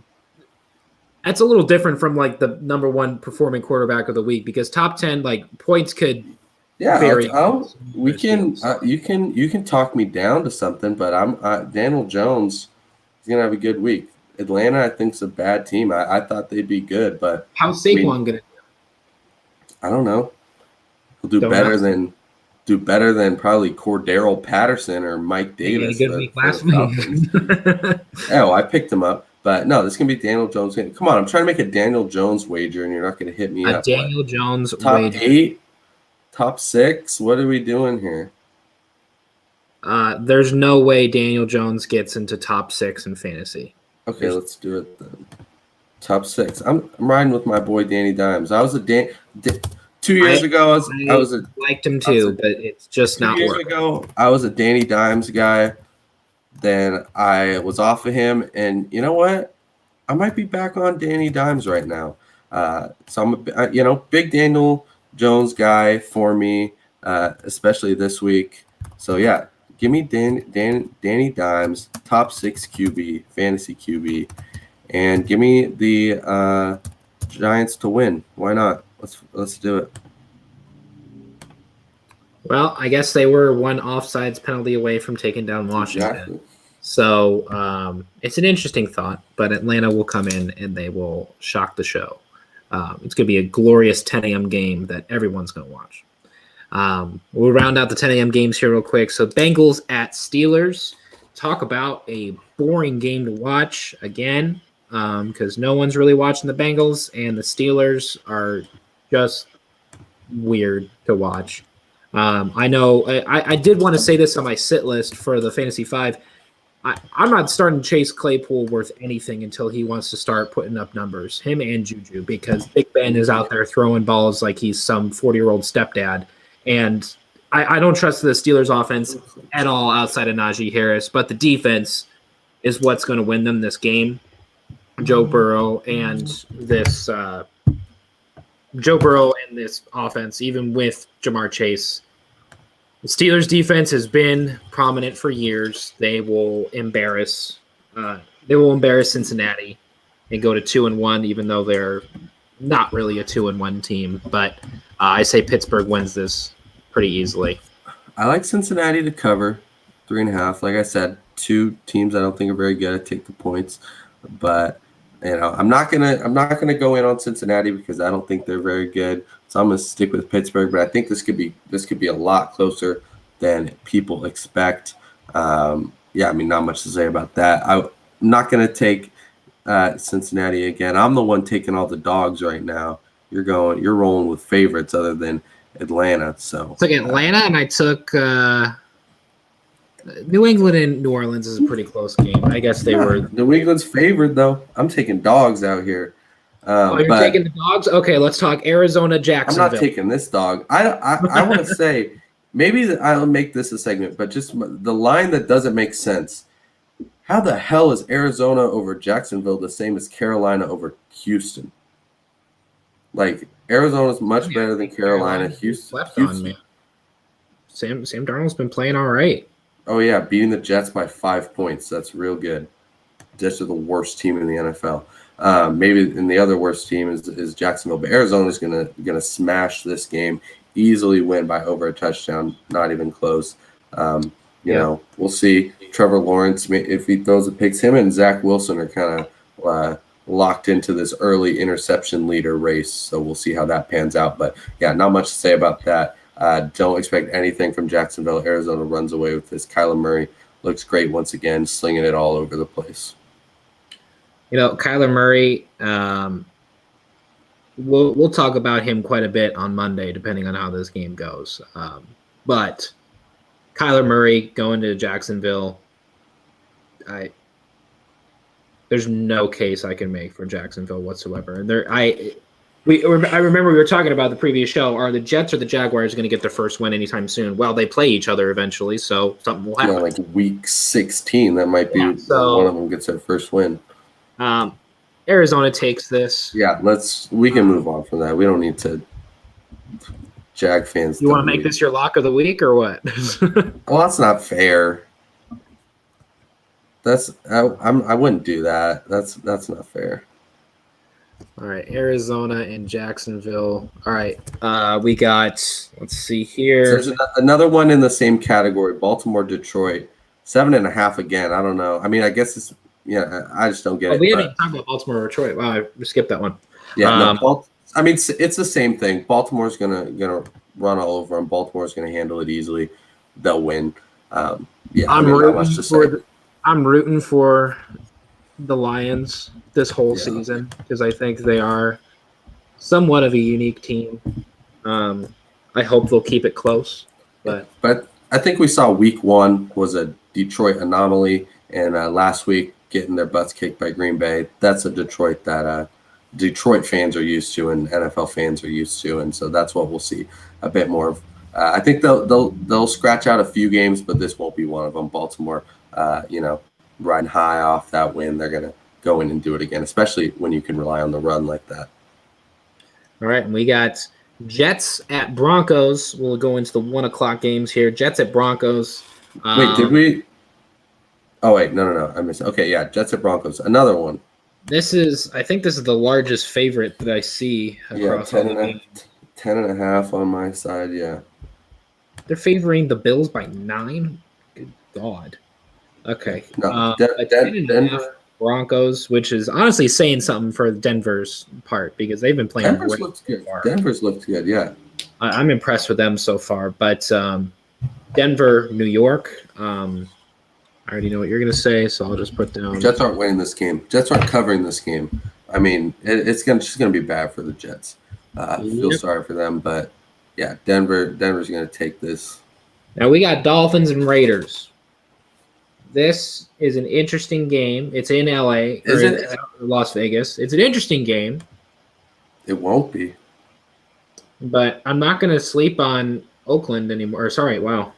different from like the number 1 performing quarterback of the week, because top 10 points could vary. You can talk me down to something, but Daniel Jones is gonna have a good week. Atlanta, I think, is a bad team. I thought they'd be good, but how's Saquon gonna do? I don't know. He'll do better than probably Cordero Patterson or Mike Davis. He had a good week last week. I picked him up. But no, this is going to be Daniel Jones. Come on, I'm trying to make a Daniel Jones wager, and you're not going to hit me up. Daniel Jones top wager. 8, top 6. What are we doing here? There's no way Daniel Jones gets into top 6 in fantasy. Okay, let's do it then. Top 6. I'm riding with my boy Danny Dimes. I was 2 years ago. I liked him too, but it's just not working. 2 years ago, I was a Danny Dimes guy. Then I was off of him, and you know what? I might be back on Danny Dimes right now. So I'm a big Daniel Jones guy for me, especially this week. So yeah, give me Danny Dimes, top 6 QB, fantasy QB, and give me the Giants to win. Why not? Let's do it. Well, I guess they were one offsides penalty away from taking down Washington. Exactly. So it's an interesting thought, but Atlanta will come in and they will shock the show. It's going to be a glorious 10 a.m. game that everyone's going to watch. We'll round out the 10 a.m. games here real quick. So Bengals at Steelers. Talk about a boring game to watch again, because no one's really watching the Bengals, and the Steelers are just weird to watch. I know I did want to say this on my sit list for the Fantasy 5. I'm not starting Chase Claypool worth anything until he wants to start putting up numbers, him and Juju, because Big Ben is out there throwing balls like he's some 40-year-old stepdad. And I don't trust the Steelers offense at all outside of Najee Harris, but the defense is what's going to win them this game. Joe Burrow and this offense, even with Jamar Chase. The Steelers' defense has been prominent for years. They will embarrass Cincinnati and go to 2-1, even though they're not really a 2-1 team. But I say Pittsburgh wins this pretty easily. I like Cincinnati to cover 3.5. Like I said, two teams I don't think are very good. I take the points, but I'm not gonna go in on Cincinnati because I don't think they're very good. So I'm gonna stick with Pittsburgh. But I think this could be a lot closer than people expect. Not much to say about that. I'm not gonna take Cincinnati again. I'm the one taking all the dogs right now. You're rolling with favorites other than Atlanta. So I took Atlanta and I took New England and New Orleans is a pretty close game. I guess they were. New England's favored though. I'm taking dogs out here. You're taking the dogs? Okay, let's talk Arizona, Jacksonville. I'm not taking this dog. I want to say maybe I'll make this a segment, but just the line that doesn't make sense. How the hell is Arizona over Jacksonville the same as Carolina over Houston? Like Arizona's much better than Carolina. Houston. On me. Sam Darnold's been playing all right. Oh yeah, beating the Jets by 5 points. That's real good. Jets are the worst team in the NFL. Maybe in the other worst team is Jacksonville, but Arizona's gonna smash this game, easily win by over a touchdown, not even close. You know, we'll see. Trevor Lawrence, if he throws the picks, him and Zach Wilson are kind of locked into this early interception leader race, so we'll see how that pans out. But yeah, not much to say about that. Don't expect anything from Jacksonville. Arizona runs away with this. Kyler Murray looks great once again, slinging it all over the place. You know, Kyler Murray, we'll talk about him quite a bit on Monday, depending on how this game goes. But Kyler Murray going to Jacksonville, there's no case I can make for Jacksonville whatsoever. I remember we were talking about the previous show. Are the Jets or the Jaguars going to get their first win anytime soon? Well, they play each other eventually, so something will happen. Like week 16, that might be one of them gets their first win. Arizona takes this. Yeah, we can move on from that. We don't need to. Jag fans. You want to make this your lock of the week or what? Well, that's not fair. I wouldn't do that. That's not fair. All right, Arizona and Jacksonville. All right, we got. Let's see here. So there's another one in the same category. Baltimore, Detroit, 7.5 again. I don't know. I mean, I guess it's. Yeah, I just don't get it. We haven't even talked about Baltimore or Detroit. Wow, I skipped that one. Yeah, I mean, it's the same thing. Baltimore's gonna run all over them. Baltimore's gonna handle it easily. They'll win. I'm rooting for the Lions this whole season because I think they are somewhat of a unique team. I hope they'll keep it close. But I think we saw week 1 was a Detroit anomaly, and last week getting their butts kicked by Green Bay. That's a Detroit that Detroit fans are used to and NFL fans are used to, and so that's what we'll see a bit more of. I think they'll scratch out a few games, but this won't be one of them. Baltimore, riding high off that win, they're gonna go in and do it again, especially when you can rely on the run like that. All right, and we got Jets at Broncos. We'll go into the 1:00 games here. Jets at Broncos. Wait, did we? Oh wait, no, I missed it. Okay, yeah, Jets at Broncos, another one. I think this is the largest favorite that I see across all the games. 10.5 on my side, yeah. They're favoring the Bills by 9. Good God. Okay. No, Denver Broncos, which is honestly saying something for Denver's part because they've been playing Denver's great looked so good. far. Denver's looked good, yeah. I'm impressed with them so far. But Denver, New York, I already know what you're going to say, so I'll just put down. Jets aren't winning this game. Jets aren't covering this game. I mean, it's just going to be bad for the Jets. I feel sorry for them, but yeah, Denver's going to take this. Now we got Dolphins and Raiders. This is an interesting game. It's in LA or in Las Vegas. It's an interesting game. It won't be. But I'm not going to sleep on Oakland anymore. Wow.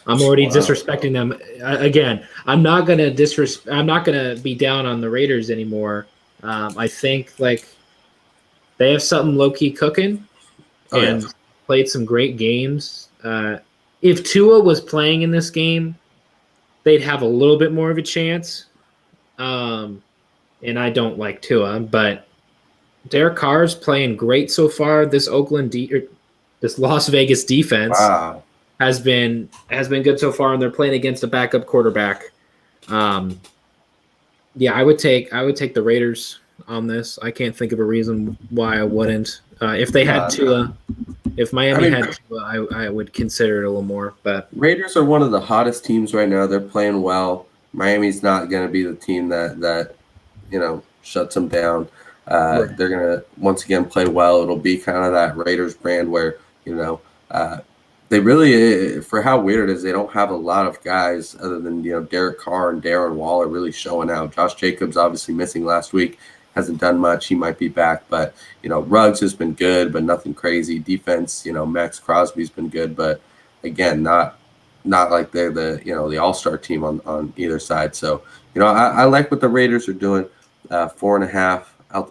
I'm already disrespecting them again. I'm not going to be down on the Raiders anymore. I think they have something low key cooking and played some great games. If Tua was playing in this game, they'd have a little bit more of a chance. And I don't like Tua, but Derek Carr's playing great so far. This this Las Vegas defense has been good so far, and they're playing against a backup quarterback. I would take the Raiders on this. I can't think of a reason why I wouldn't. If they had Tua, if Miami had Tua, I would consider it a little more. But Raiders are one of the hottest teams right now. They're playing well. Miami's not going to be the team that shuts them down. They're going to once again play well. It'll be kind of that Raiders brand where they really, for how weird it is, they don't have a lot of guys other than Derek Carr and Darren Waller really showing out. Josh Jacobs obviously missing last week. Hasn't done much. He might be back, but Ruggs has been good, but nothing crazy. Defense, Max Crosby's been good, but again, not like they're the all-star team on either side. So I like what the Raiders are doing. 4.5.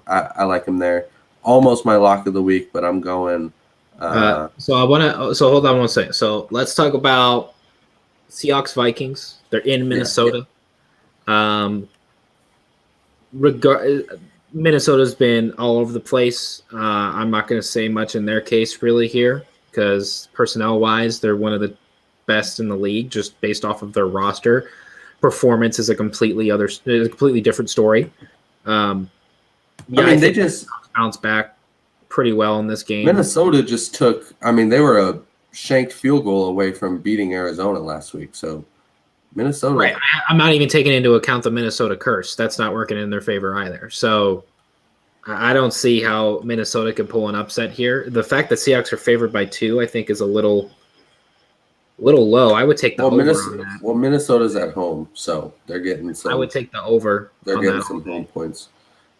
I like them there. Almost my lock of the week, but I'm going. So hold on one second. So let's talk about Seahawks Vikings. They're in Minnesota. Yeah. Minnesota's been all over the place. I'm not going to say much in their case really here because personnel-wise, they're one of the best in the league just based off of their roster. Performance is a completely different story. They just bounced back pretty well in this game. Minnesota just took – they were a shanked field goal away from beating Arizona last week, so – Minnesota. Right. I'm not even taking into account the Minnesota curse. That's not working in their favor either. So I don't see how Minnesota can pull an upset here. The fact that Seahawks are favored by 2, I think, is a little low. I would take the over on that. Well, Minnesota's at home, so they're getting some. I would take the over. They're getting some home points.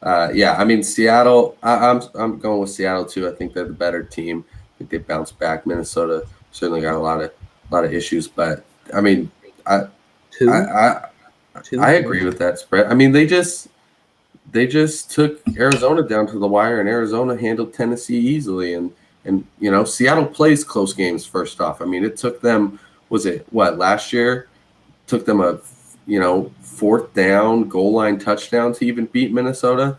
Seattle. I'm going with Seattle too. I think they're the better team. I think they bounced back. Minnesota certainly got a lot of issues, but I agree with that spread. They just took Arizona down to the wire, and Arizona handled Tennessee easily. And Seattle plays close games. First off, it took them. Was it last year? Took them a 4th down goal line touchdown to even beat Minnesota.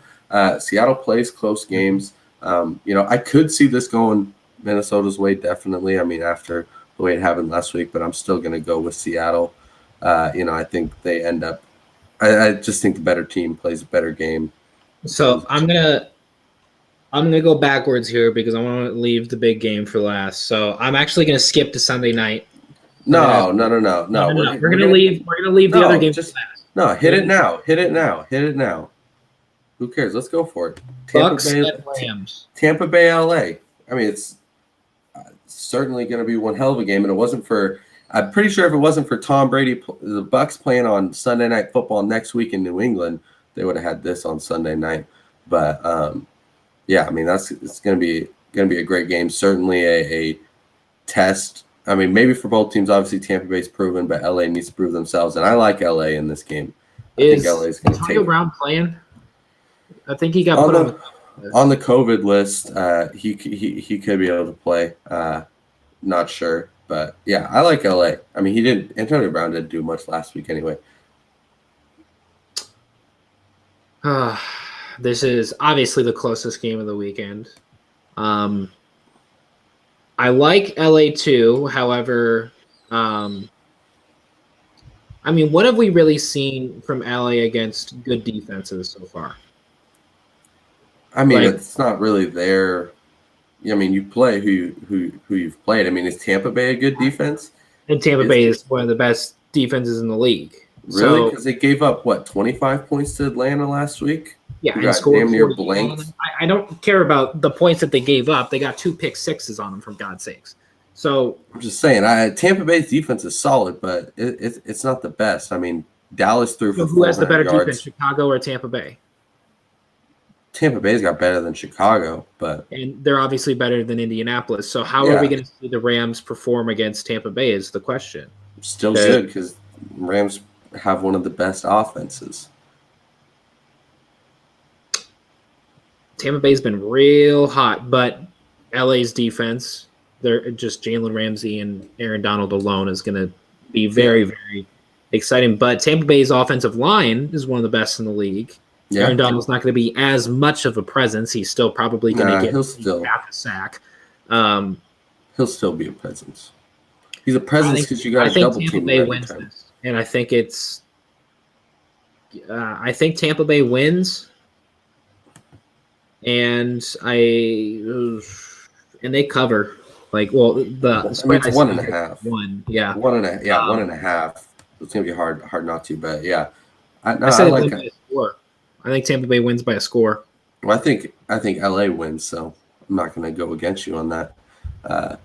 Seattle plays close games. I could see this going Minnesota's way definitely. After the way it happened last week, but I'm still going to go with Seattle. I think they end up. I just think the better team plays a better game. So I'm gonna go backwards here because I want to leave the big game for last. So I'm actually gonna skip to Sunday night. No. We're gonna leave the other game for last. No, hit it now. Who cares? Let's go for it. Bucks and Rams. Tampa Bay, LA. It's certainly going to be one hell of a game, and it wasn't for. I'm pretty sure if it wasn't for Tom Brady, the Bucks playing on Sunday Night Football next week in New England, they would have had this on Sunday night. But it's going to be a great game. Certainly a test. Maybe for both teams. Obviously, Tampa Bay's proven, but LA needs to prove themselves, and I like LA in this game. I think LA is going to take. Antonio Brown playing? I think he got put on the COVID list. He could be able to play. Not sure. But yeah, I like LA. Antonio Brown didn't do much last week anyway. This is obviously the closest game of the weekend. I like LA too. However, I I mean, what have we really seen from LA against good defenses so far? I mean, it's not really there. I mean, you play who you've played. I mean, is Tampa Bay a good defense? And Tampa Bay is one of the best defenses in the league. Really? Because they gave up, 25 points to Atlanta last week? Yeah, and scored damn near blanked. I don't care about the points that they gave up. They got 2 pick-sixes on them, for God's sakes. So I'm just saying, Tampa Bay's defense is solid, but it's not the best. I mean, Dallas threw for 400 yards. Who has the better defense, Chicago or Tampa Bay? Tampa Bay's got better than Chicago, and they're obviously better than Indianapolis. So how are we going to see the Rams perform against Tampa Bay is the question. Still good because Rams have one of the best offenses. Tampa Bay's been real hot, but LA's defense, they're just Jalen Ramsey and Aaron Donald alone is going to be very, very exciting. But Tampa Bay's offensive line is one of the best in the league. Yeah. Aaron Donald's not going to be as much of a presence. He's still probably going to get half a sack. He'll still be a presence. He's a presence because you got a double team. I think Tampa Bay wins this, and I think it's. I think Tampa Bay wins, and they cover. It's 1.5. 1, yeah. 1.5. Yeah, 1.5. It's gonna be hard not to, but yeah. I said I like score. I think Tampa Bay wins by a score. Well, I think LA wins, so I'm not going to go against you on that. I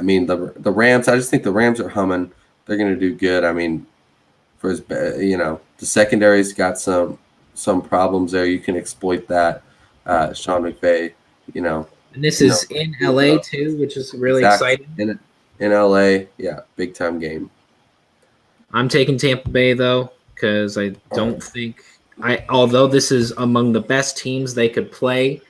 mean the Rams. I just think the Rams are humming. They're going to do good. I mean, the secondary's got some problems there. You can exploit that. Sean McVay, And this is in LA too, which is really exciting. In LA, big time game. I'm taking Tampa Bay though because I don't think. Although this is among the best teams they could play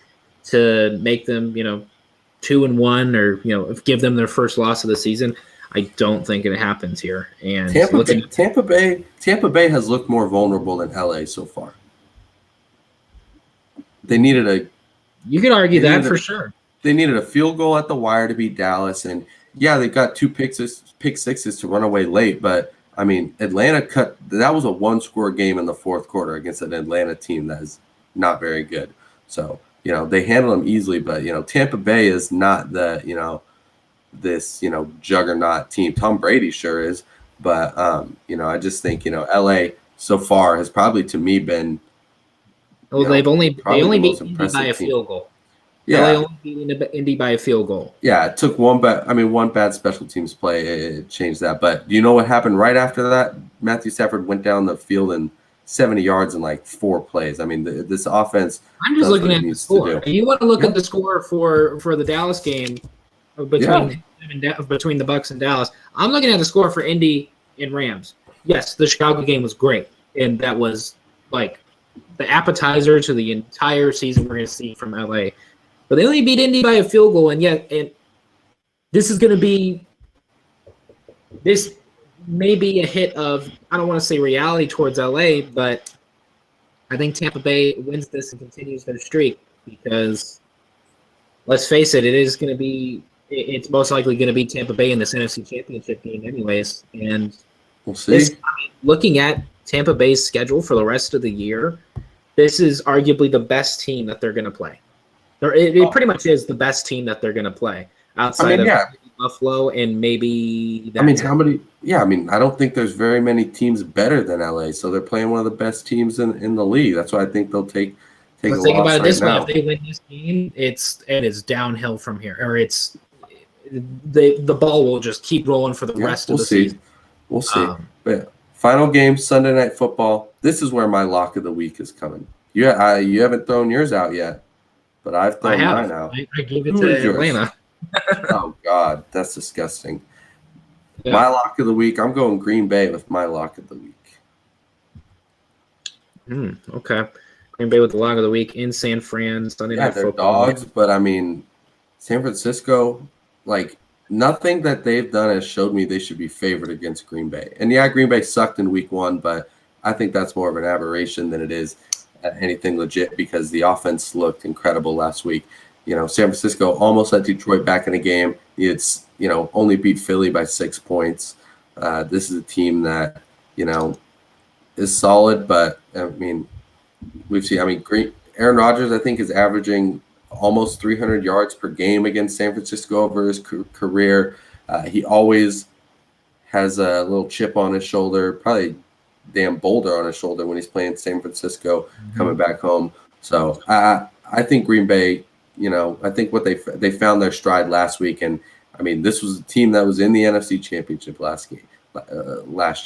to make them, 2-1 or, give them their first loss of the season, I don't think it happens here. And Tampa Bay has looked more vulnerable than LA so far. They needed you can argue that for sure. They needed a field goal at the wire to beat Dallas, and they got 2 pick sixes to run away late, but I mean, Atlanta that was a 1-score game in the fourth quarter against an Atlanta team that is not very good. So, they handle them easily, but, Tampa Bay is not this, juggernaut team. Tom Brady sure is, but, I just think, LA so far has probably to me been. Well, they only beat Indy by a field goal. Yeah, LA only beat Indy by a field goal. Yeah, it took one bad special teams play. It changed that. But do you know what happened right after that? Matthew Stafford went down the field and 70 yards in like 4 plays. I mean, this offense. I'm just looking at the score. You want to look at the score for the Dallas game between the Bucs and Dallas. I'm looking at the score for Indy and Rams. Yes, the Chicago game was great, and that was like the appetizer to the entire season we're going to see from LA. But they only beat Indy by a field goal, and this is going to be – this may be a hit of – I don't want to say reality towards LA, but I think Tampa Bay wins this and continues their streak because, let's face it, it is going to be – it's most likely going to be Tampa Bay in this NFC Championship game anyways. And we'll see. Looking at Tampa Bay's schedule for the rest of the year, this is arguably the best team that they're going to play. It pretty much is the best team that they're going to play outside of Buffalo and maybe. How many? Yeah, I don't think there's very many teams better than LA. So they're playing one of the best teams in the league. That's why I think they'll take a loss think about it this way: if they win this game, it is downhill from here, or the ball will just keep rolling for the rest of the season. We'll see. But final game Sunday Night Football. This is where my lock of the week is coming. You haven't thrown yours out yet. But I've thrown mine out. I gave it to Atlanta. Oh, God. That's disgusting. Yeah. My lock of the week, I'm going Green Bay with my lock of the week. Okay. Green Bay with the lock of the week in San Fran. Sunday Night they're Football. Dogs, but, San Francisco, nothing that they've done has showed me they should be favored against Green Bay. And, Green Bay sucked in week 1, but I think that's more of an aberration than it is anything legit because the offense looked incredible last week. San Francisco almost let Detroit back in the game. It's only beat Philly by 6 points. This is a team that is solid, but I mean, we've seen. I mean, Aaron Rodgers, I think, is averaging almost 300 yards per game against San Francisco over his career. He always has a little chip on his shoulder, probably damn boulder on his shoulder when he's playing San Francisco, coming back home. So I think Green Bay, I think what they found their stride last week, and I mean, this was a team that was in the NFC Championship last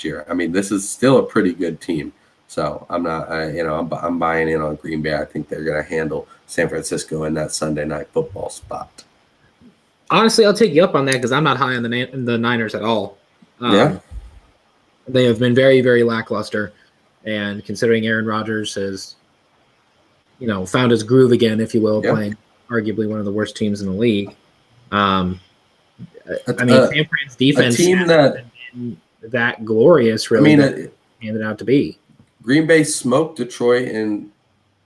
year. I mean, this is still a pretty good team. So I'm not, I'm buying in on Green Bay. I think they're going to handle San Francisco in that Sunday Night Football spot. Honestly, I'll take you up on that because I'm not high on the Niners at all. They have been very, very lackluster, and considering Aaron Rodgers has, found his groove again, if you will, playing arguably one of the worst teams in the league. San Fran's defense hasn't been that glorious, really. Handed out to be. Green Bay smoked Detroit, and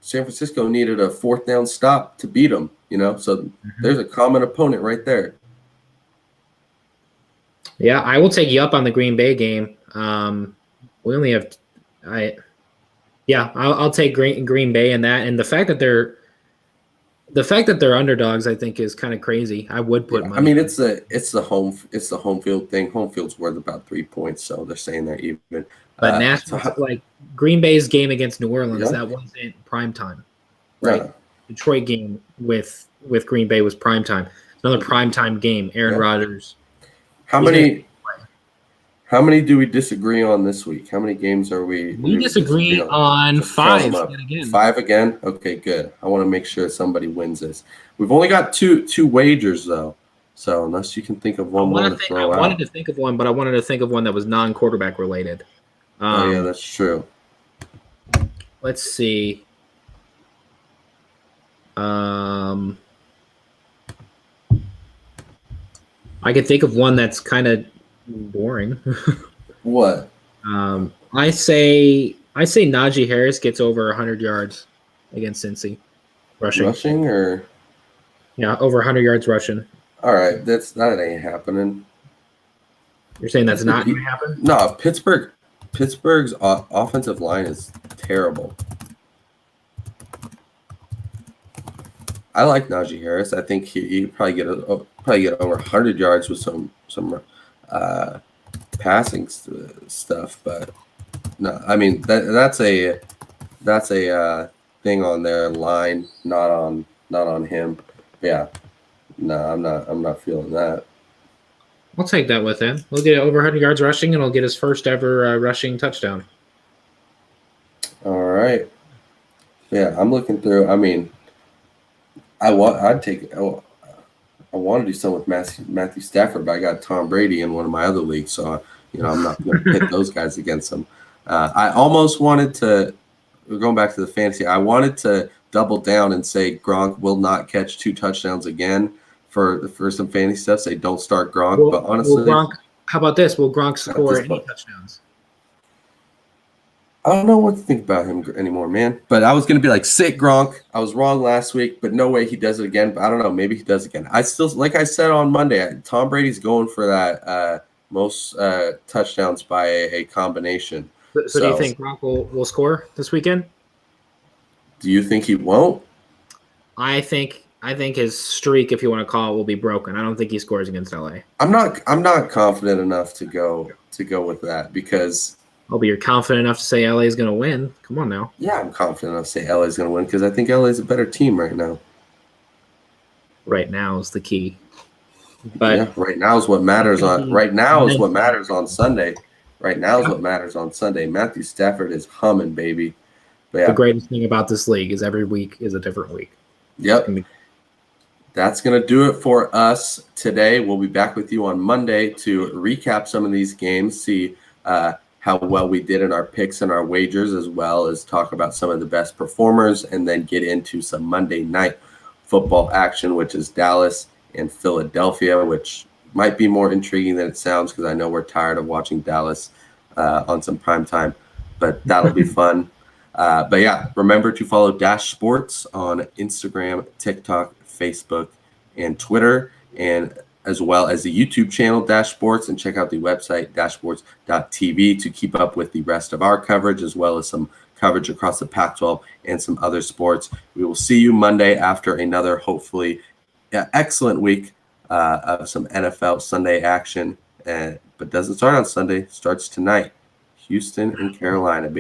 San Francisco needed a fourth down stop to beat them. So there's a common opponent right there. Yeah, I will take you up on the Green Bay game. We only have, I'll take Green Bay in that, and the fact that they're underdogs, I think, is kind of crazy. I would put money. I mean, it's the home field thing. Home field's worth about 3 points, so they're saying they're even. But national, like Green Bay's game against New Orleans, that wasn't prime time, right? Detroit game with Green Bay was prime time. Another prime time game. Aaron Rodgers. How many do we disagree on this week? How many games are we? We disagree on 5 again. 5 again? Okay, good. I want to make sure somebody wins this. We've only got two wagers though, so unless you can think of one more to throw out. I wanted to think of one, but I wanted to think of one that was non-quarterback related. Yeah, that's true. Let's see. I could think of one that's kind of boring. What? I say Najee Harris gets over 100 yards against Cincy. Rushing or? Yeah, over 100 yards rushing. All right, that ain't happening. You're saying that's not going to happen? No, Pittsburgh's offensive line is terrible. I like Najee Harris. I think he probably get over 100 yards with some passing stuff, but no, I mean that's a thing on their line, not on him. Yeah, no, I'm not feeling that. I'll take that with him. We'll get over 100 yards rushing, and he'll get his first ever rushing touchdown. All right. Yeah, I'm looking through. I mean, I want to do something with Matthew Stafford, but I got Tom Brady in one of my other leagues, so I'm not going to pit those guys against him. I almost wanted to, going back to the fantasy, I wanted to double down and say Gronk will not catch 2 touchdowns again for some fantasy stuff. Say don't start Gronk, but honestly, how about this? Will Gronk score any touchdowns? I don't know what to think about him anymore, man. But I was going to be like, sit Gronk. I was wrong last week, but no way he does it again. But I don't know. Maybe he does again. I still, like I said on Monday, Tom Brady's going for that most touchdowns by a combination. So do you think Gronk will score this weekend? Do you think he won't? I think his streak, if you want to call it, will be broken. I don't think he scores against LA. I'm not confident enough to go with that because – Oh, but you're confident enough to say LA is going to win. Come on now. Yeah, I'm confident enough to say LA is going to win because I think LA is a better team right now. Right now is the key. But yeah, right now is what matters on. Right now is what matters on Sunday. Right now is what matters on Sunday. Matthew Stafford is humming, baby. But yeah. The greatest thing about this league is every week is a different week. Yep. That's going to do it for us today. We'll be back with you on Monday to recap some of these games, see how well we did in our picks and our wagers, as well as talk about some of the best performers, and then get into some Monday night football action, which is Dallas and Philadelphia, which might be more intriguing than it sounds because I know we're tired of watching Dallas on some prime time, but that'll be fun. But yeah, remember to follow Dash Sports on Instagram, TikTok, Facebook, and Twitter. And as well as the YouTube channel Dash Sports, and check out the website dashsports.tv to keep up with the rest of our coverage, as well as some coverage across the Pac-12 and some other sports. We will see you Monday after another, hopefully, excellent week of some NFL Sunday action. But doesn't start on Sunday, starts tonight. Houston and Carolina, baby.